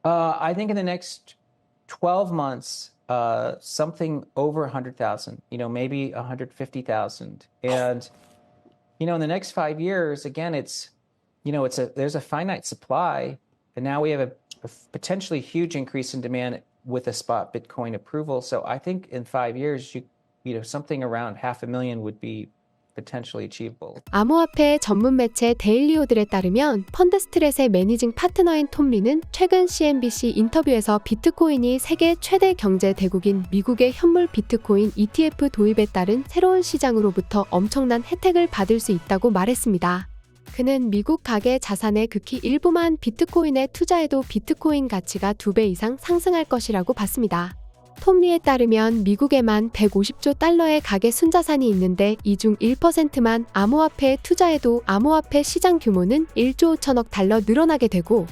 I think in the next 12 months, something over 100,000, maybe 150,000. And, in the next 5 years, again, there's a finite supply, and now we have a potentially huge increase in demand with a spot Bitcoin approval. So I think in 5 years, something around 500,000 would be potentially achievable. 암호화폐 전문 매체 데일리오들에 따르면 펀드스트렛의 매니징 파트너인 톰 리는 최근 CNBC 인터뷰에서 비트코인이 세계 최대 경제 대국인 미국의 현물 비트코인 ETF 도입에 따른 새로운 시장으로부터 엄청난 혜택을 받을 수 있다고 말했습니다. 그는 미국 가계 자산의 극히 일부만 비트코인에 투자해도 비트코인 가치가 2배 이상 상승할 것이라고 봤습니다. 톰 리에 따르면 미국에만 150조 달러의 가계 순자산이 있는데 이 중 1%만 암호화폐에 투자해도 암호화폐 시장 규모는 1조 5천억 달러 늘어나게 되고,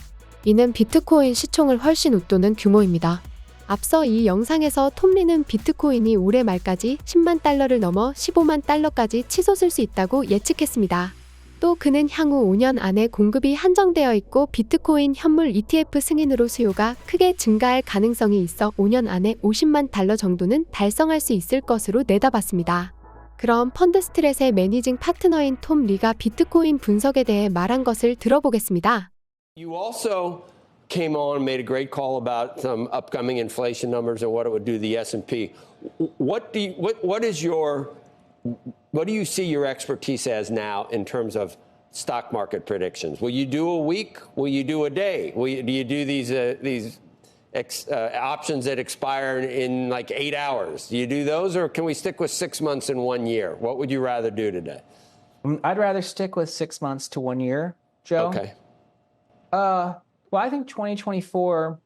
이는 비트코인 시총을 훨씬 웃도는 규모입니다. 앞서 이 영상에서 톰 리는 비트코인이 올해 말까지 10만 달러를 넘어 15만 달러까지 치솟을 수 있다고 예측했습니다. 또 그는 향후 5년 안에 공급이 한정되어 있고 비트코인 현물 ETF 승인으로 수요가 크게 증가할 가능성이 있어 5년 안에 50만 달러 정도는 달성할 수 있을 것으로 내다봤습니다. 그럼 펀드스트렛의 매니징 파트너인 톰 리가 비트코인 분석에 대해 말한 것을 들어보겠습니다. You also came on and made a great call about some upcoming inflation numbers and what it would do to the S&P. What do you see your expertise as now in terms of stock market predictions? Will you do a week? Will you do a day? Do you do these options that expire in like 8 hours? Do you do those, or can we stick with 6 months and 1 year? What would you rather do today? I'd rather stick with 6 months to 1 year, Joe. Okay. Well, I think 2024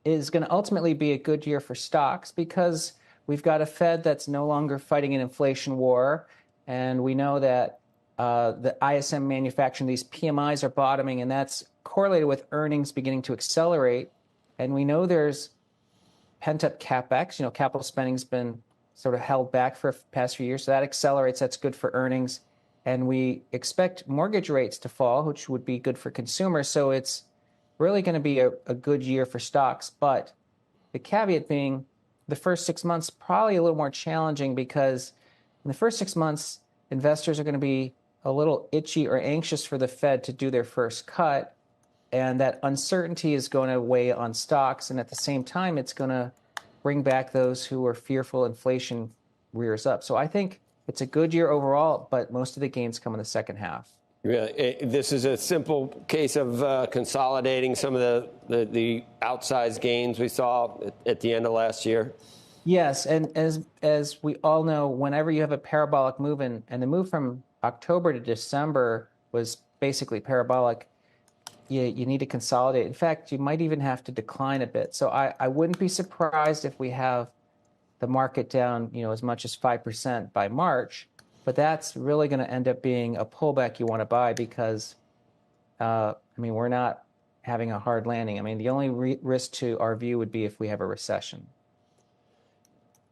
is going to ultimately be a good year for stocks because we've got a Fed that's no longer fighting an inflation war, and we know that the ISM manufacturing, these PMIs are bottoming, and that's correlated with earnings beginning to accelerate. And we know there's pent-up CapEx. Capital spending's been sort of held back for the past few years, so that accelerates. That's good for earnings. And we expect mortgage rates to fall, which would be good for consumers. So it's really going to be a good year for stocks. But the caveat being, the first 6 months probably a little more challenging because in the first 6 months, investors are going to be a little itchy or anxious for the Fed to do their first cut, and that uncertainty is going to weigh on stocks, and at the same time, it's going to bring back those who are fearful inflation rears up. So I think it's a good year overall, but most of the gains come in the second half. Really, this is a simple case of consolidating some of the outsized gains we saw at the end of last year. Yes, and as we all know, whenever you have a parabolic move, and the move from October to December was basically parabolic, you need to consolidate. In fact, you might even have to decline a bit. So I wouldn't be surprised if we have the market down, as much as 5% by March. But that's really going to end up being a pullback you want to buy because, we're not having a hard landing. The only risk to our view would be if we have a recession.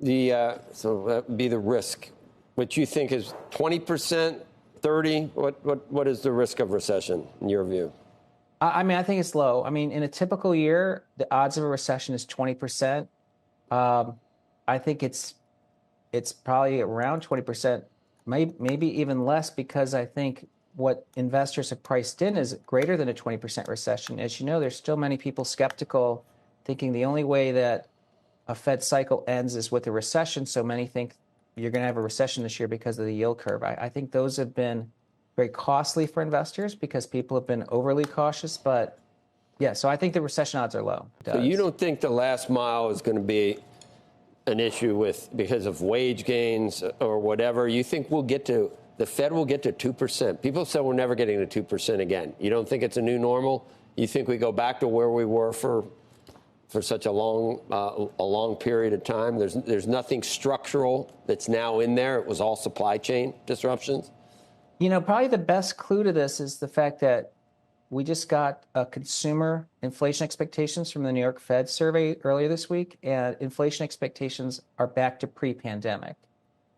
So that would be the risk. What you think is 20%, 30? What is the risk of recession in your view? I think it's low. In a typical year, the odds of a recession is 20%. I think it's probably around 20%. Maybe even less because I think what investors have priced in is greater than a 20% recession. As you know, there's still many people skeptical, thinking the only way that a Fed cycle ends is with a recession. So many think you're going to have a recession this year because of the yield curve. I think those have been very costly for investors because people have been overly cautious. But yeah, so I think the recession odds are low. So you don't think the last mile is going to be an issue because of wage gains or whatever? You think the Fed will get to 2%? People said we're never getting to 2% again. You don't think it's a new normal? You think we go back to where we were for such a long period of time? There's nothing structural that's now in there. It was all supply chain disruptions. Probably the best clue to this is the fact that we just got consumer inflation expectations from the New York Fed survey earlier this week, and inflation expectations are back to pre-pandemic.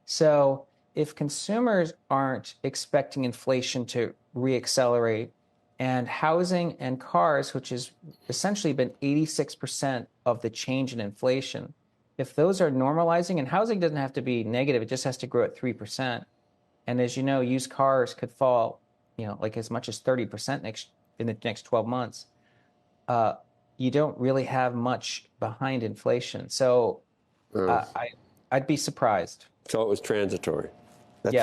So if consumers aren't expecting inflation to reaccelerate, And housing and cars, which has essentially been 86% of the change in inflation, if those are normalizing, and housing doesn't have to be negative, it just has to grow at 3%. And as you know, used cars could fall, like as much as 30% in the next 12 months. You don't really have much behind inflation. So I'd be surprised. So it was transitory. That's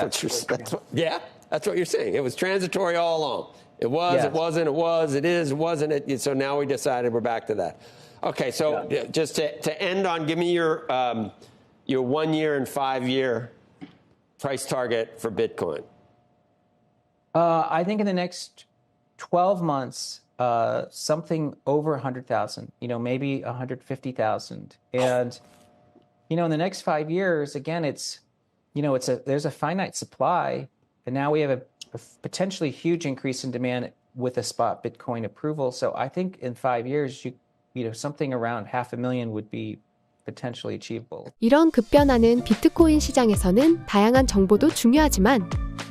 Yeah. that's what you're saying. It was transitory all along. It was, Yes. it wasn't, it was, it is, it wasn't. So now we decided we're back to that. Okay, so just to end on, give me your 1 year and 5 year price target for Bitcoin. I think in the next 12 months, something over 100,000, maybe 150,000. And, in the next 5 years, again, there's a finite supply, and now we have a potentially huge increase in demand with a spot Bitcoin approval. So I think in 5 years, something around 500,000 would be potentially achievable. 이런 급변하는 비트코인 시장에서는 다양한 정보도 중요하지만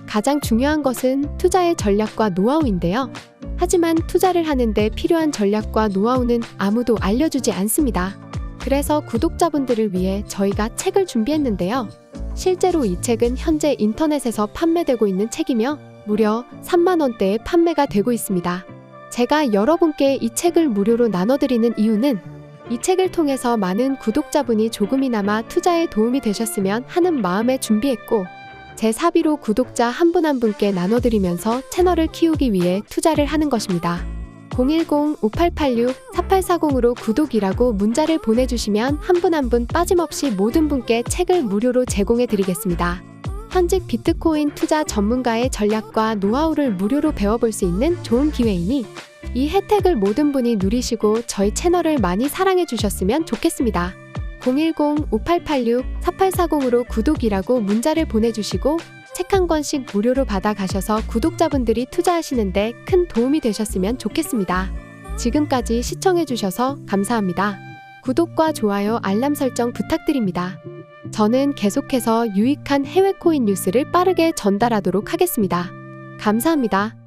가장 중요한 것은 투자의 전략과 노하우인데요. 하지만 투자를 하는데 필요한 전략과 노하우는 아무도 알려주지 않습니다. 그래서 구독자분들을 위해 저희가 책을 준비했는데요. 실제로 이 책은 현재 인터넷에서 판매되고 있는 책이며 무려 3만 원대에 판매가 되고 있습니다. 제가 여러분께 이 책을 무료로 나눠드리는 이유는 이 책을 통해서 많은 구독자분이 조금이나마 투자에 도움이 되셨으면 하는 마음에 준비했고 제 사비로 구독자 한 분 한 분께 나눠드리면서 채널을 키우기 위해 투자를 하는 것입니다. 010-5886-4840으로 구독이라고 문자를 보내주시면 한 분 한 분 빠짐없이 모든 분께 책을 무료로 제공해드리겠습니다. 현직 비트코인 투자 전문가의 전략과 노하우를 무료로 배워볼 수 있는 좋은 기회이니 이 혜택을 모든 분이 누리시고 저희 채널을 많이 사랑해 주셨으면 좋겠습니다. 010-5886-4840으로 구독이라고 문자를 보내주시고 책 한 권씩 무료로 받아가셔서 구독자분들이 투자하시는데 큰 도움이 되셨으면 좋겠습니다. 지금까지 시청해주셔서 감사합니다. 구독과 좋아요, 알람 설정 부탁드립니다. 저는 계속해서 유익한 해외 코인 뉴스를 빠르게 전달하도록 하겠습니다. 감사합니다.